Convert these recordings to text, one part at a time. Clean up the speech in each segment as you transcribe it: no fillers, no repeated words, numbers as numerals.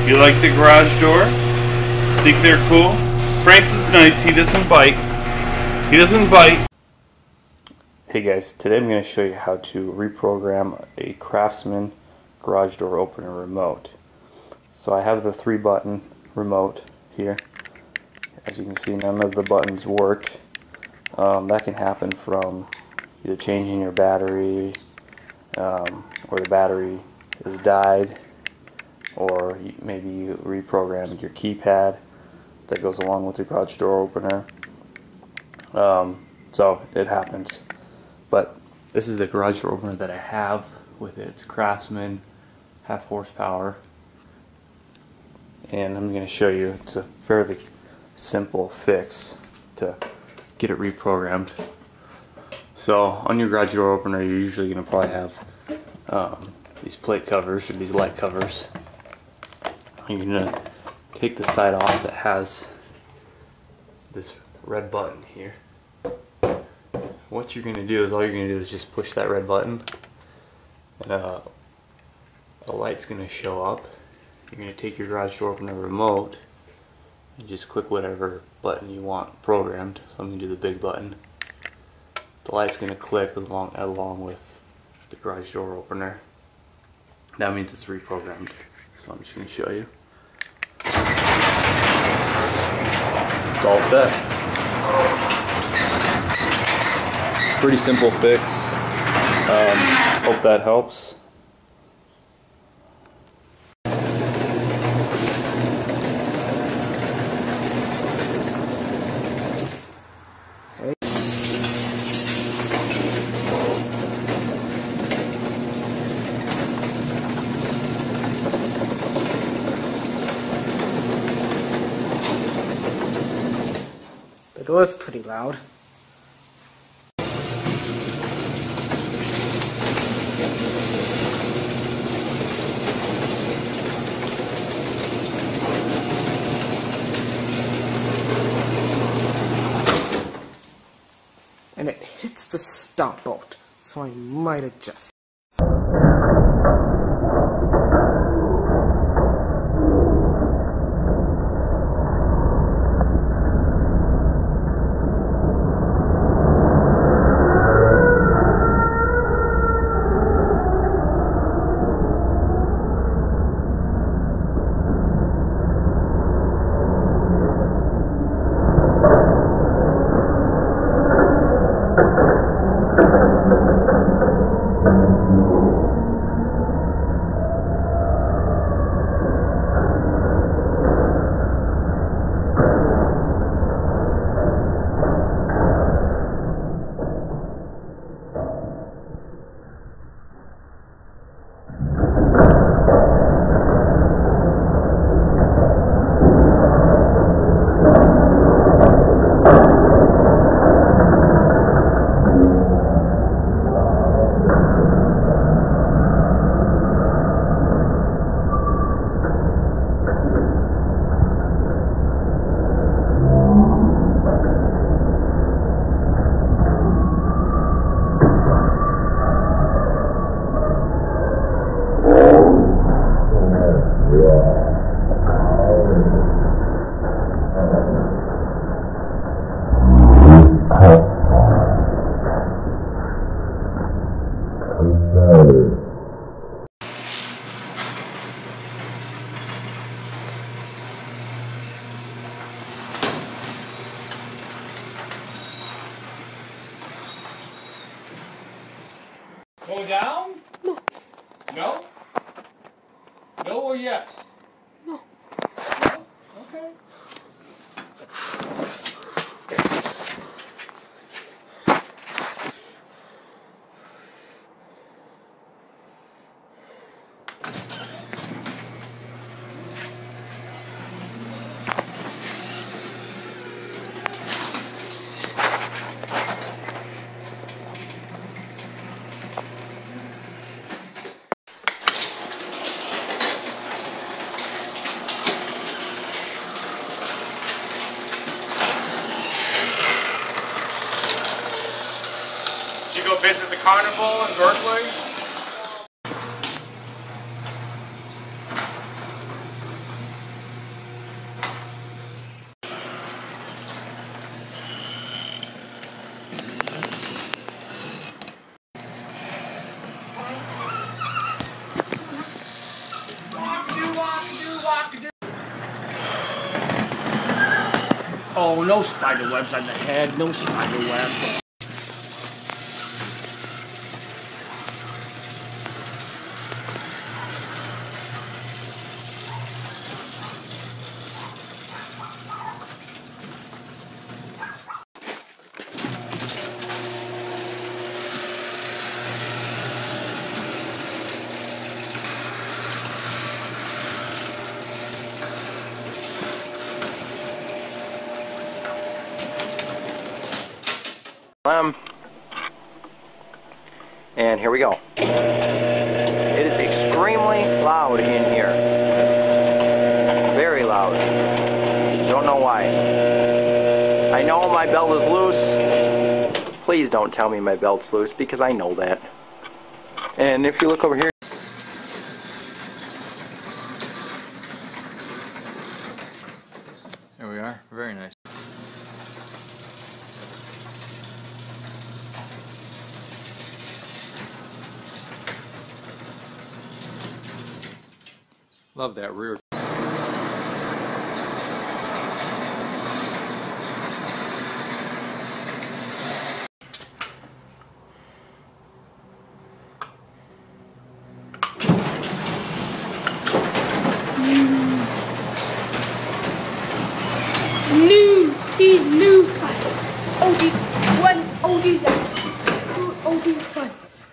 You like the garage door? Think they're cool? Frank is nice, he doesn't bite. He doesn't bite. Hey guys, today I'm going to show you how to reprogram a Craftsman garage door opener remote. So I have the 3-button remote here. As you can see, none of the buttons work. That can happen from either changing your battery, or the battery is died, or maybe you reprogrammed your keypad that goes along with the garage door opener. So it happens. But this is the garage door opener that I have with it. It's Craftsman, half horsepower. And I'm going to show you, it's a fairly simple fix to get it reprogrammed. So on your garage door opener, you're usually going to probably have these plate covers or these light covers. You're going to take the side off that has this red button here. What you're going to do is, all you're going to do is just push that red button, and a light's going to show up. You're going to take your garage door opener remote and just click whatever button you want programmed. So I'm going to do the big button. The light's going to click along with the garage door opener. That means it's reprogrammed. So I'm just going to show you. It's all set. Pretty simple fix. Hope that helps. The door is pretty loud. And it hits the stop bolt, so I might adjust. Go down? No. No? No or yes? No. No? Okay. Did you go visit the carnival in Berkeley? Oh, no spider webs on the head. No spider webs. And here we go. It is extremely loud in here. Very loud. Don't know why. I know my belt is loose. Please don't tell me my belt's loose because I know that. And if you look over here, there we are. Very nice. Love that rear. New funds. OD that. OD funds.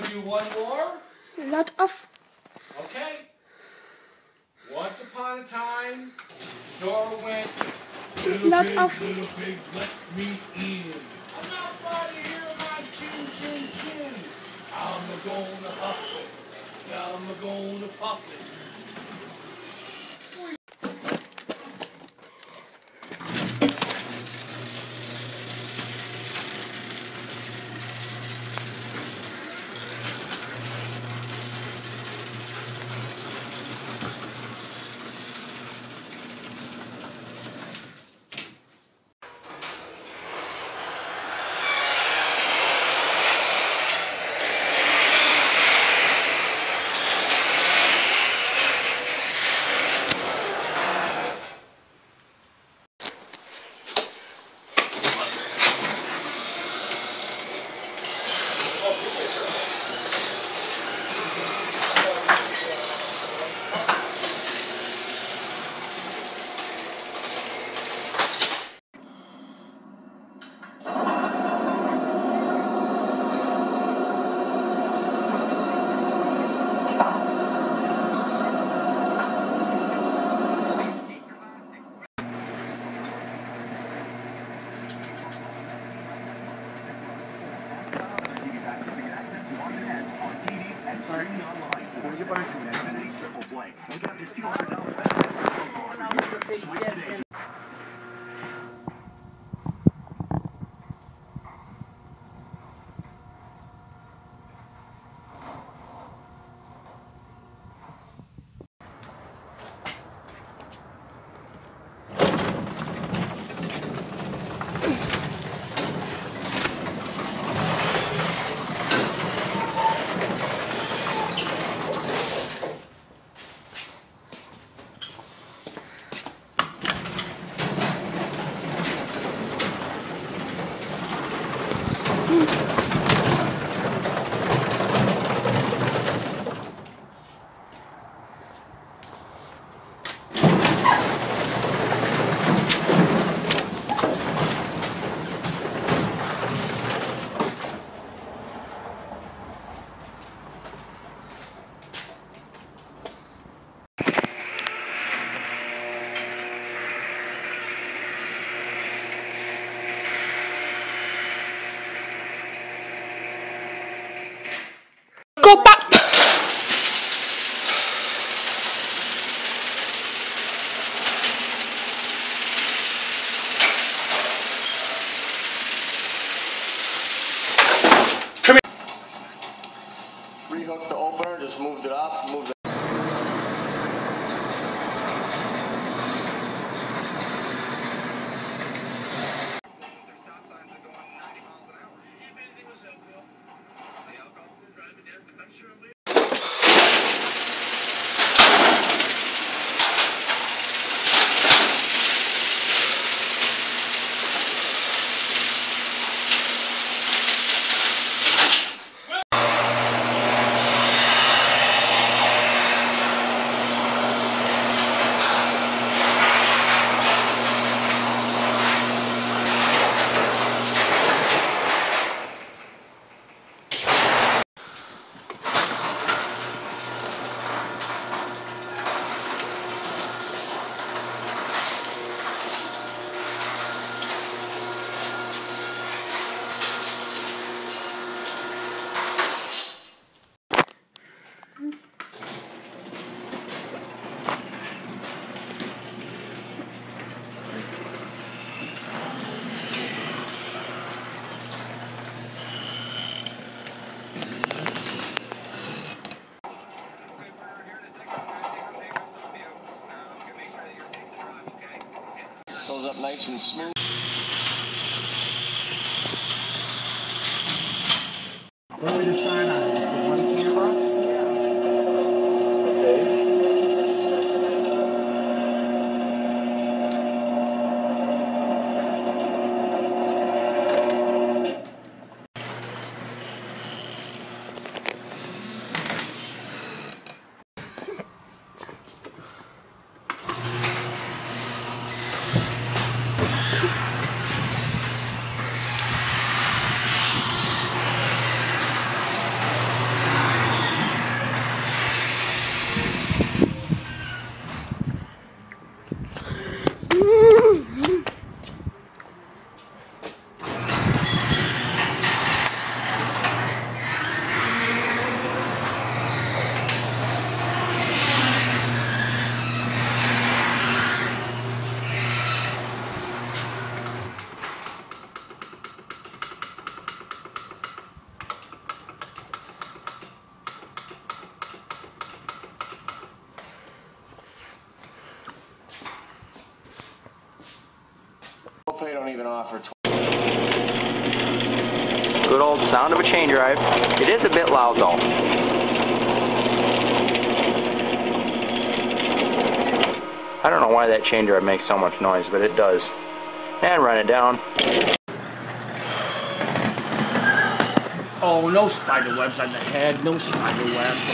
Do one more? Lot of. Okay. Once upon a time, door went. Lot of. Little pig, let me in. I'm not about to hear my chin, chin, chin. I'm gonna huff it. I'm gonna puff it. go back. Rehooked the opener, just moved it up, moved it. Goes up nice and smooth. What do we decide on? Just the one camera? Okay. They don't even offer. Good old sound of a chain drive. It is a bit loud though. I don't know why that chain drive makes so much noise, but it does. And run it down. Oh, no spider webs on the head. No spider webs.